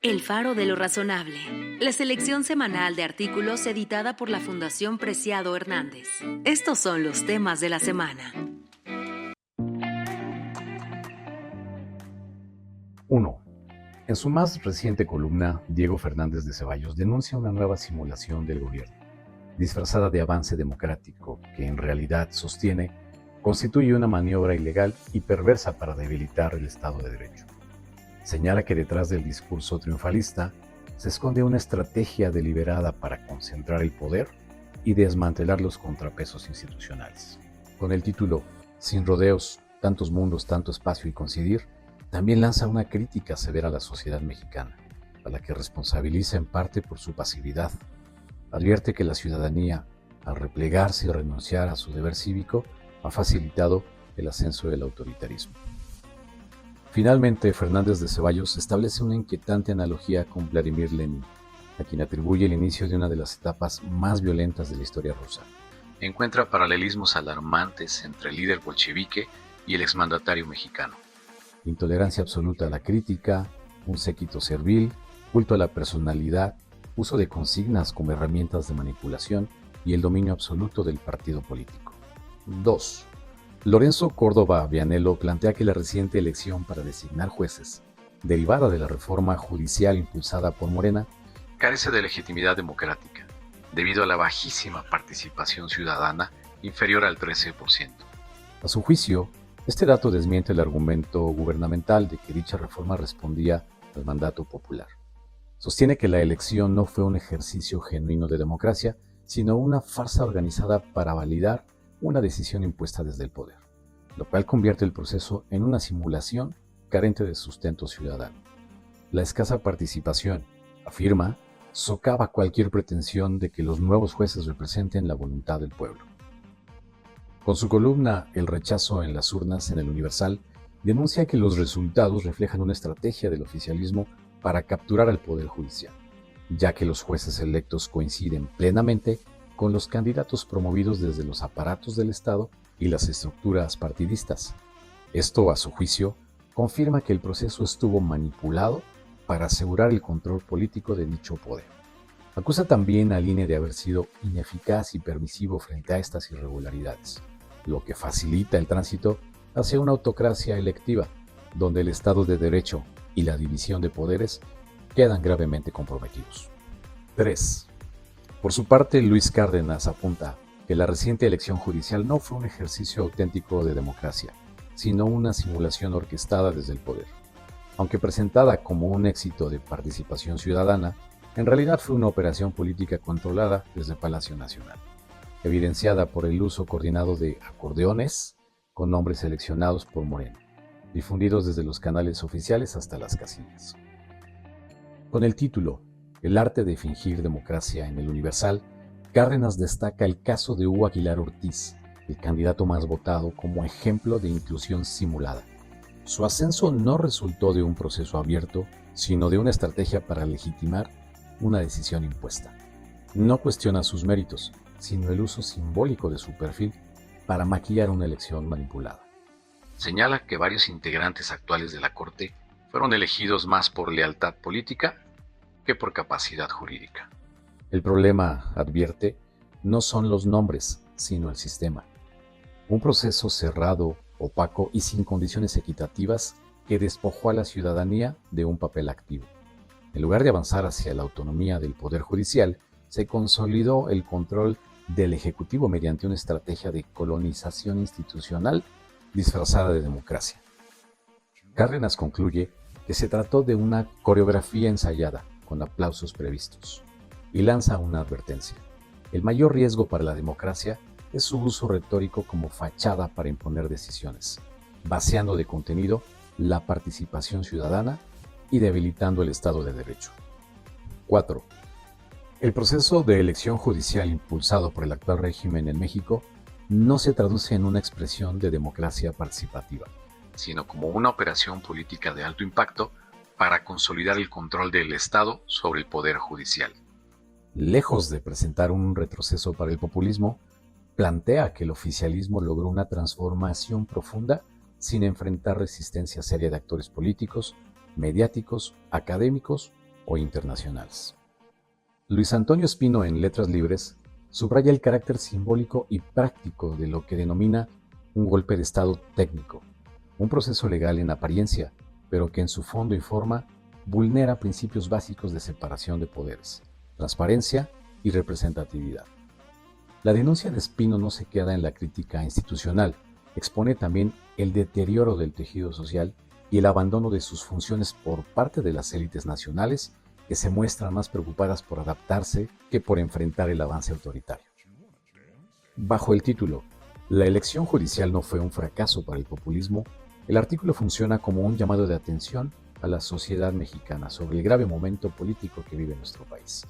El Faro de lo Razonable, la selección semanal de artículos editada por la Fundación Preciado Hernández. Estos son los temas de la semana. 1. En su más reciente columna, Diego Fernández de Ceballos denuncia una nueva simulación del gobierno, disfrazada de avance democrático, que en realidad sostiene constituye una maniobra ilegal y perversa para debilitar el Estado de Derecho. Señala que detrás del discurso triunfalista se esconde una estrategia deliberada para concentrar el poder y desmantelar los contrapesos institucionales. Con el título Sin rodeos, tantos mundos, tanto espacio y coincidir, también lanza una crítica severa a la sociedad mexicana, a la que responsabiliza en parte por su pasividad. Advierte que la ciudadanía, al replegarse y renunciar a su deber cívico, ha facilitado el ascenso del autoritarismo. Finalmente, Fernández de Ceballos establece una inquietante analogía con Vladimir Lenin, a quien atribuye el inicio de una de las etapas más violentas de la historia rusa. Encuentra paralelismos alarmantes entre el líder bolchevique y el exmandatario mexicano. Intolerancia absoluta a la crítica, un séquito servil, culto a la personalidad, uso de consignas como herramientas de manipulación y el dominio absoluto del partido político. 2. Lorenzo Córdoba Vianello plantea que la reciente elección para designar jueces, derivada de la reforma judicial impulsada por Morena, carece de legitimidad democrática, debido a la bajísima participación ciudadana inferior al 13%. A su juicio, este dato desmiente el argumento gubernamental de que dicha reforma respondía al mandato popular. Sostiene que la elección no fue un ejercicio genuino de democracia, sino una farsa organizada para validar una decisión impuesta desde el poder, lo cual convierte el proceso en una simulación carente de sustento ciudadano. La escasa participación, afirma, socava cualquier pretensión de que los nuevos jueces representen la voluntad del pueblo. Con su columna El rechazo en las urnas en el Universal, denuncia que los resultados reflejan una estrategia del oficialismo para capturar al Poder Judicial, ya que los jueces electos coinciden plenamente con los candidatos promovidos desde los aparatos del Estado y las estructuras partidistas. Esto, a su juicio, confirma que el proceso estuvo manipulado para asegurar el control político de dicho poder. Acusa también al INE de haber sido ineficaz y permisivo frente a estas irregularidades, lo que facilita el tránsito hacia una autocracia electiva, donde el Estado de Derecho y la división de poderes quedan gravemente comprometidos. 3. Por su parte, Luis Cárdenas apunta que la reciente elección judicial no fue un ejercicio auténtico de democracia, sino una simulación orquestada desde el poder. Aunque presentada como un éxito de participación ciudadana, en realidad fue una operación política controlada desde Palacio Nacional, evidenciada por el uso coordinado de acordeones con nombres seleccionados por Morena, difundidos desde los canales oficiales hasta las casillas. Con el título El arte de fingir democracia en el Universal, Cárdenas destaca el caso de Hugo Aguilar Ortiz, el candidato más votado, como ejemplo de inclusión simulada. Su ascenso no resultó de un proceso abierto, sino de una estrategia para legitimar una decisión impuesta. No cuestiona sus méritos, sino el uso simbólico de su perfil para maquillar una elección manipulada. Señala que varios integrantes actuales de la Corte fueron elegidos más por lealtad política que por capacidad jurídica. El problema, advierte, no son los nombres, sino el sistema. Un proceso cerrado, opaco y sin condiciones equitativas que despojó a la ciudadanía de un papel activo. En lugar de avanzar hacia la autonomía del Poder Judicial, se consolidó el control del Ejecutivo mediante una estrategia de colonización institucional disfrazada de democracia. Cárdenas concluye que se trató de una coreografía ensayada, con aplausos previstos, y lanza una advertencia. El mayor riesgo para la democracia es su uso retórico como fachada para imponer decisiones, vaciando de contenido la participación ciudadana y debilitando el Estado de Derecho. 4. El proceso de elección judicial impulsado por el actual régimen en México no se traduce en una expresión de democracia participativa, sino como una operación política de alto impacto para consolidar el control del Estado sobre el Poder Judicial. Lejos de presentar un retroceso para el populismo, plantea que el oficialismo logró una transformación profunda sin enfrentar resistencia seria de actores políticos, mediáticos, académicos o internacionales. Luis Antonio Espino, en Letras Libres, subraya el carácter simbólico y práctico de lo que denomina un golpe de Estado técnico, un proceso legal en apariencia, pero que en su fondo y forma vulnera principios básicos de separación de poderes, transparencia y representatividad. La denuncia de Espino no se queda en la crítica institucional, expone también el deterioro del tejido social y el abandono de sus funciones por parte de las élites nacionales, que se muestran más preocupadas por adaptarse que por enfrentar el avance autoritario. Bajo el título "La elección judicial no fue un fracaso para el populismo", el artículo funciona como un llamado de atención a la sociedad mexicana sobre el grave momento político que vive nuestro país.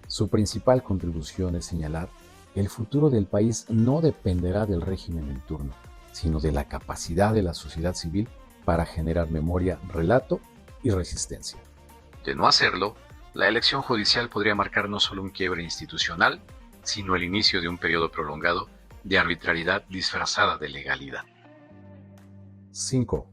Su principal contribución es señalar que el futuro del país no dependerá del régimen en turno, sino de la capacidad de la sociedad civil para generar memoria, relato y resistencia. De no hacerlo, la elección judicial podría marcar no solo un quiebre institucional, sino el inicio de un periodo prolongado de arbitrariedad disfrazada de legalidad. 5.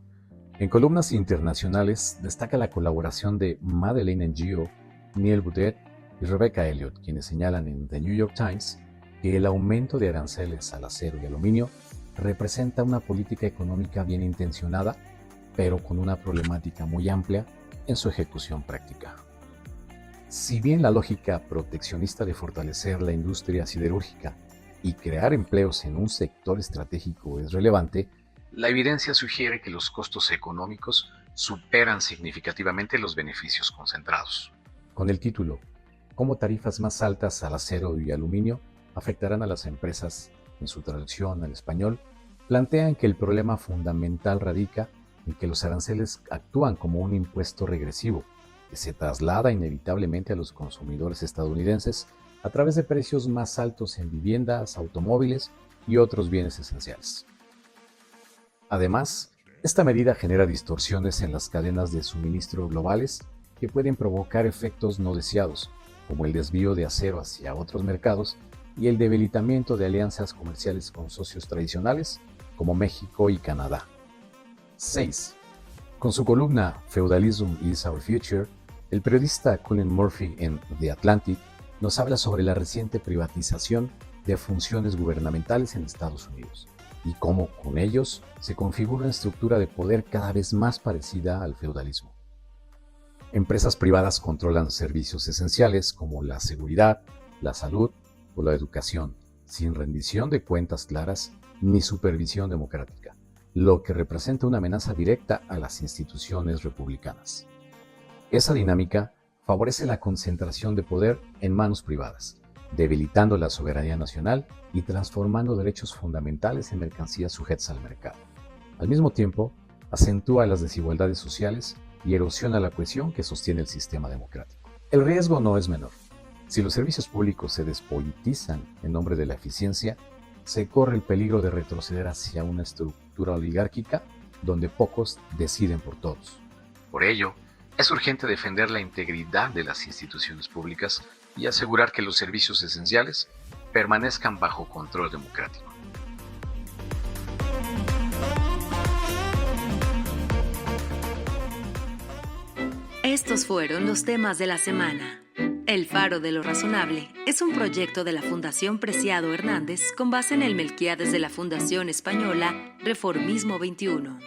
En columnas internacionales destaca la colaboración de Madeleine Ngo, Neil Boudet y Rebecca Elliott, quienes señalan en The New York Times que el aumento de aranceles al acero y aluminio representa una política económica bien intencionada, pero con una problemática muy amplia en su ejecución práctica. Si bien la lógica proteccionista de fortalecer la industria siderúrgica y crear empleos en un sector estratégico es relevante, la evidencia sugiere que los costos económicos superan significativamente los beneficios concentrados. Con el título "Cómo tarifas más altas al acero y aluminio afectarán a las empresas", en su traducción al español, plantean que el problema fundamental radica en que los aranceles actúan como un impuesto regresivo que se traslada inevitablemente a los consumidores estadounidenses a través de precios más altos en viviendas, automóviles y otros bienes esenciales. Además, esta medida genera distorsiones en las cadenas de suministro globales que pueden provocar efectos no deseados, como el desvío de acero hacia otros mercados y el debilitamiento de alianzas comerciales con socios tradicionales como México y Canadá. 6. Con su columna "Feudalism is Our Future", el periodista Colin Murphy en The Atlantic nos habla sobre la reciente privatización de funciones gubernamentales en Estados Unidos y cómo con ellos se configura una estructura de poder cada vez más parecida al feudalismo. Empresas privadas controlan servicios esenciales como la seguridad, la salud o la educación, sin rendición de cuentas claras ni supervisión democrática, lo que representa una amenaza directa a las instituciones republicanas. Esa dinámica favorece la concentración de poder en manos privadas, debilitando la soberanía nacional y transformando derechos fundamentales en mercancías sujetas al mercado. Al mismo tiempo, acentúa las desigualdades sociales y erosiona la cohesión que sostiene el sistema democrático. El riesgo no es menor. Si los servicios públicos se despolitizan en nombre de la eficiencia, se corre el peligro de retroceder hacia una estructura oligárquica donde pocos deciden por todos. Por ello, es urgente defender la integridad de las instituciones públicas y asegurar que los servicios esenciales permanezcan bajo control democrático. Estos fueron los temas de la semana. El Faro de lo Razonable es un proyecto de la Fundación Preciado Hernández con base en el Melquíades de la Fundación Española Reformismo 21.